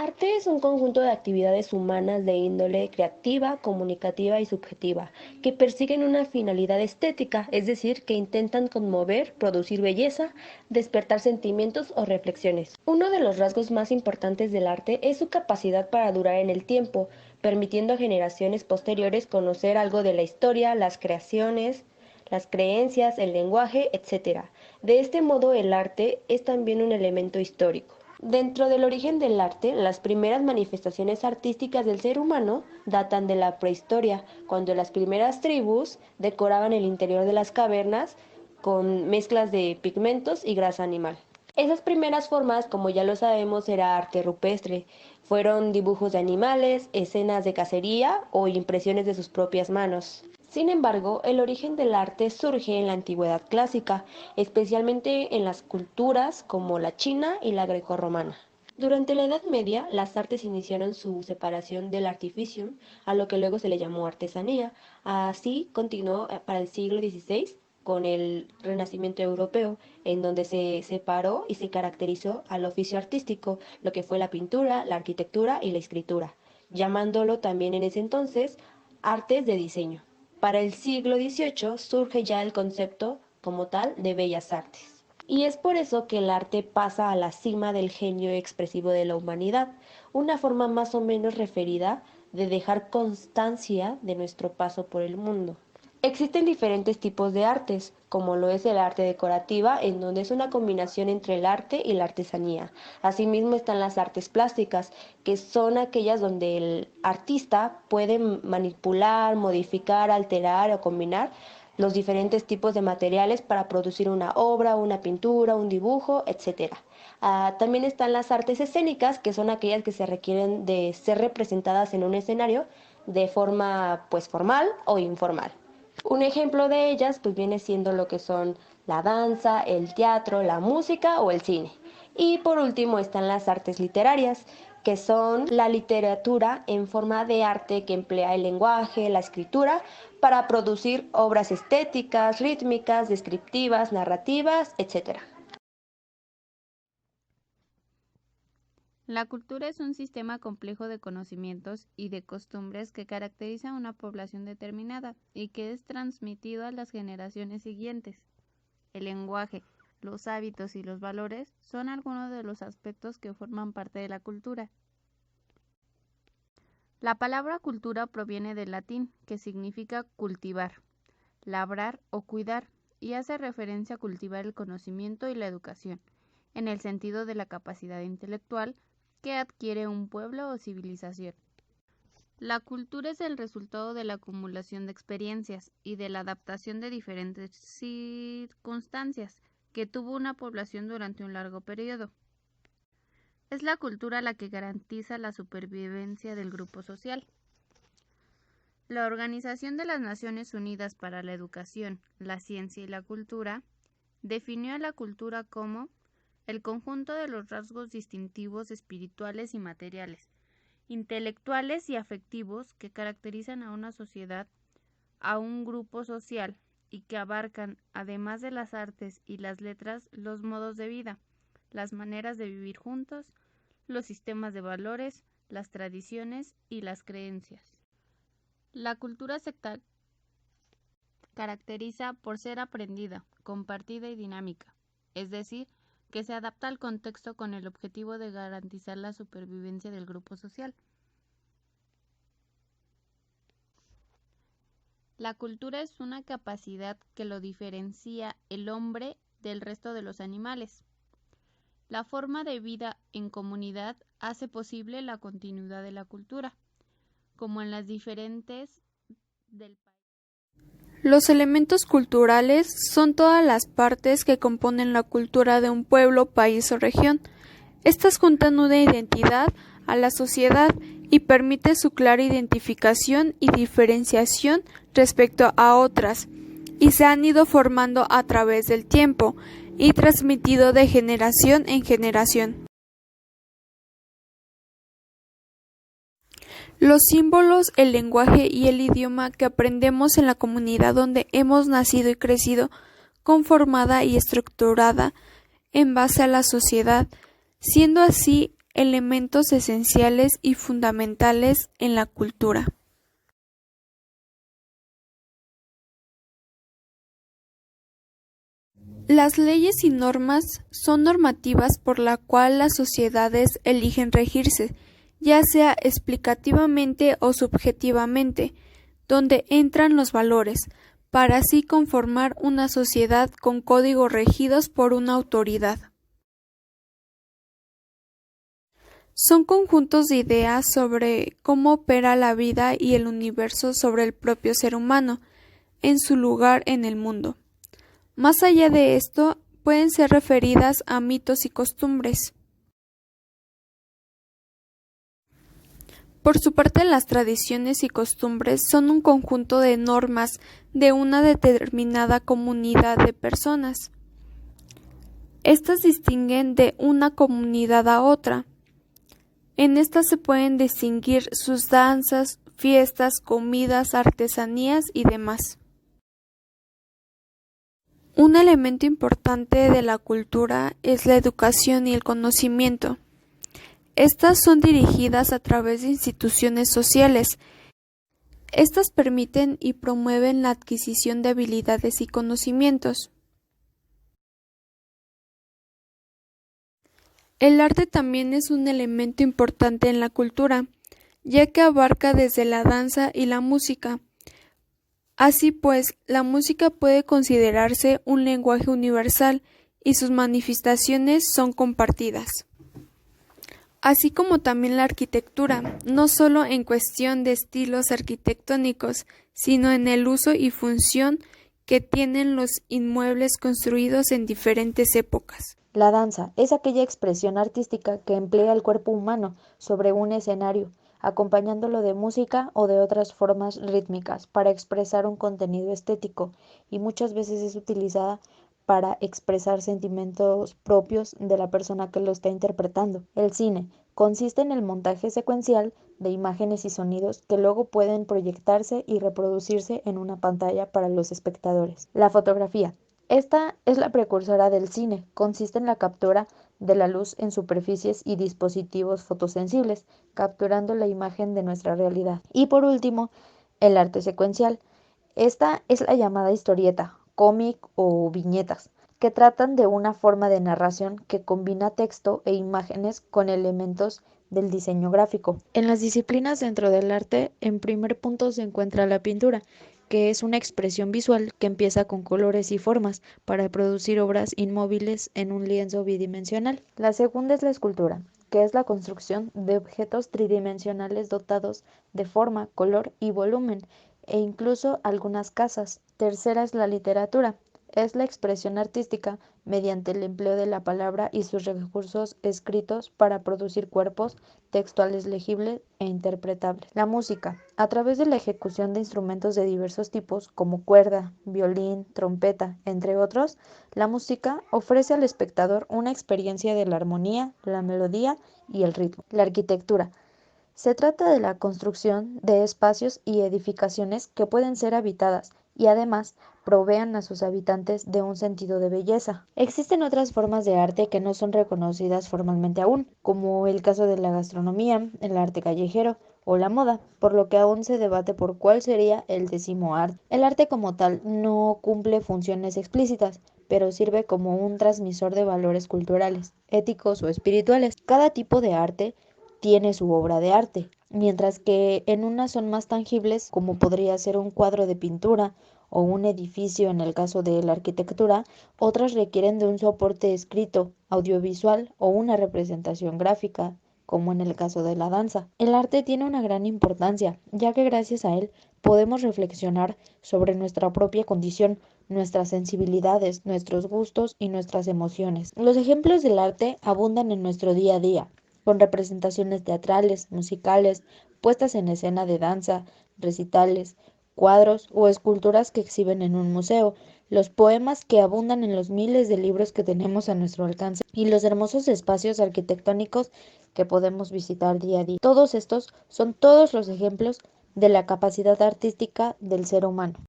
Arte es un conjunto de actividades humanas de índole creativa, comunicativa y subjetiva, que persiguen una finalidad estética, es decir, que intentan conmover, producir belleza, despertar sentimientos o reflexiones. Uno de los rasgos más importantes del arte es su capacidad para durar en el tiempo, permitiendo a generaciones posteriores conocer algo de la historia, las creaciones, las creencias, el lenguaje, etc. De este modo, el arte es también un elemento histórico. Dentro del origen del arte, las primeras manifestaciones artísticas del ser humano datan de la prehistoria, cuando las primeras tribus decoraban el interior de las cavernas con mezclas de pigmentos y grasa animal. Esas primeras formas, como ya lo sabemos, era arte rupestre. Fueron dibujos de animales, escenas de cacería o impresiones de sus propias manos. Sin embargo, el origen del arte surge en la antigüedad clásica, especialmente en las culturas como la china y la grecorromana. Durante la Edad Media, las artes iniciaron su separación del artificium, a lo que luego se le llamó artesanía. Así continuó para el siglo XVI con el Renacimiento europeo, en donde se separó y se caracterizó al oficio artístico, lo que fue la pintura, la arquitectura y la escritura, llamándolo también en ese entonces artes de diseño. Para el siglo XVIII surge ya el concepto como tal de bellas artes. Y es por eso que el arte pasa a la cima del genio expresivo de la humanidad, una forma más o menos referida de dejar constancia de nuestro paso por el mundo. Existen diferentes tipos de artes, como lo es el arte decorativa, en donde es una combinación entre el arte y la artesanía. Asimismo están las artes plásticas, que son aquellas donde el artista puede manipular, modificar, alterar o combinar los diferentes tipos de materiales para producir una obra, una pintura, un dibujo, etc. También están las artes escénicas, que son aquellas que se requieren de ser representadas en un escenario de forma formal o informal. Un ejemplo de ellas viene siendo lo que son la danza, el teatro, la música o el cine. Y por último están las artes literarias, que son la literatura en forma de arte que emplea el lenguaje, la escritura, para producir obras estéticas, rítmicas, descriptivas, narrativas, etc. La cultura es un sistema complejo de conocimientos y de costumbres que caracteriza a una población determinada y que es transmitido a las generaciones siguientes. El lenguaje, los hábitos y los valores son algunos de los aspectos que forman parte de la cultura. La palabra cultura proviene del latín, que significa cultivar, labrar o cuidar, y hace referencia a cultivar el conocimiento y la educación, en el sentido de la capacidad intelectual que adquiere un pueblo o civilización. La cultura es el resultado de la acumulación de experiencias y de la adaptación de diferentes circunstancias que tuvo una población durante un largo periodo. Es la cultura la que garantiza la supervivencia del grupo social. La Organización de las Naciones Unidas para la Educación, la Ciencia y la Cultura definió a la cultura como el conjunto de los rasgos distintivos espirituales y materiales, intelectuales y afectivos que caracterizan a una sociedad, a un grupo social y que abarcan, además de las artes y las letras, los modos de vida, las maneras de vivir juntos, los sistemas de valores, las tradiciones y las creencias. La cultura se caracteriza por ser aprendida, compartida y dinámica, es decir, que se adapta al contexto con el objetivo de garantizar la supervivencia del grupo social. La cultura es una capacidad que lo diferencia el hombre del resto de los animales. La forma de vida en comunidad hace posible la continuidad de la cultura, como en las diferentes del país. Los elementos culturales son todas las partes que componen la cultura de un pueblo, país o región. Estas juntan una identidad a la sociedad y permite su clara identificación y diferenciación respecto a otras, y se han ido formando a través del tiempo y transmitido de generación en generación. Los símbolos, el lenguaje y el idioma que aprendemos en la comunidad donde hemos nacido y crecido, conformada y estructurada en base a la sociedad, siendo así elementos esenciales y fundamentales en la cultura. Las leyes y normas son normativas por la cual las sociedades eligen regirse, ya sea explicativamente o subjetivamente, donde entran los valores, para así conformar una sociedad con códigos regidos por una autoridad. Son conjuntos de ideas sobre cómo opera la vida y el universo sobre el propio ser humano, en su lugar en el mundo. Más allá de esto, pueden ser referidas a mitos y costumbres. Por su parte, las tradiciones y costumbres son un conjunto de normas de una determinada comunidad de personas. Estas distinguen de una comunidad a otra. En estas se pueden distinguir sus danzas, fiestas, comidas, artesanías y demás. Un elemento importante de la cultura es la educación y el conocimiento. Estas son dirigidas a través de instituciones sociales. Estas permiten y promueven la adquisición de habilidades y conocimientos. El arte también es un elemento importante en la cultura, ya que abarca desde la danza y la música. Así pues, la música puede considerarse un lenguaje universal y sus manifestaciones son compartidas. Así como también la arquitectura, no solo en cuestión de estilos arquitectónicos, sino en el uso y función que tienen los inmuebles construidos en diferentes épocas. La danza es aquella expresión artística que emplea el cuerpo humano sobre un escenario, acompañándolo de música o de otras formas rítmicas para expresar un contenido estético, y muchas veces es utilizada para expresar sentimientos propios de la persona que lo está interpretando. El cine consiste en el montaje secuencial de imágenes y sonidos que luego pueden proyectarse y reproducirse en una pantalla para los espectadores. La fotografía. Esta es la precursora del cine, consiste en la captura de la luz en superficies y dispositivos fotosensibles, capturando la imagen de nuestra realidad. Y por último, el arte secuencial. Esta es la llamada historieta, cómic o viñetas, que tratan de una forma de narración que combina texto e imágenes con elementos del diseño gráfico. En las disciplinas dentro del arte, en primer punto se encuentra la pintura, que es una expresión visual que empieza con colores y formas para producir obras inmóviles en un lienzo bidimensional. La segunda es la escultura, que es la construcción de objetos tridimensionales dotados de forma, color y volumen, e incluso algunas casas. Tercera es la literatura. Es la expresión artística mediante el empleo de la palabra y sus recursos escritos para producir cuerpos textuales legibles e interpretables. La música, a través de la ejecución de instrumentos de diversos tipos como cuerda, violín, trompeta, entre otros, la música ofrece al espectador una experiencia de la armonía, la melodía y el ritmo. La arquitectura. Se trata de la construcción de espacios y edificaciones que pueden ser habitadas y además provean a sus habitantes de un sentido de belleza. Existen otras formas de arte que no son reconocidas formalmente aún, como el caso de la gastronomía, el arte callejero o la moda, por lo que aún se debate por cuál sería el décimo arte. El arte como tal no cumple funciones explícitas, pero sirve como un transmisor de valores culturales, éticos o espirituales. Cada tipo de arte tiene su obra de arte, mientras que en unas son más tangibles, como podría ser un cuadro de pintura o un edificio en el caso de la arquitectura, otras requieren de un soporte escrito, audiovisual o una representación gráfica, como en el caso de la danza. El arte tiene una gran importancia, ya que gracias a él podemos reflexionar sobre nuestra propia condición, nuestras sensibilidades, nuestros gustos y nuestras emociones. Los ejemplos del arte abundan en nuestro día a día, con representaciones teatrales, musicales, puestas en escena de danza, recitales, cuadros o esculturas que exhiben en un museo, los poemas que abundan en los miles de libros que tenemos a nuestro alcance y los hermosos espacios arquitectónicos que podemos visitar día a día. Todos estos son todos los ejemplos de la capacidad artística del ser humano.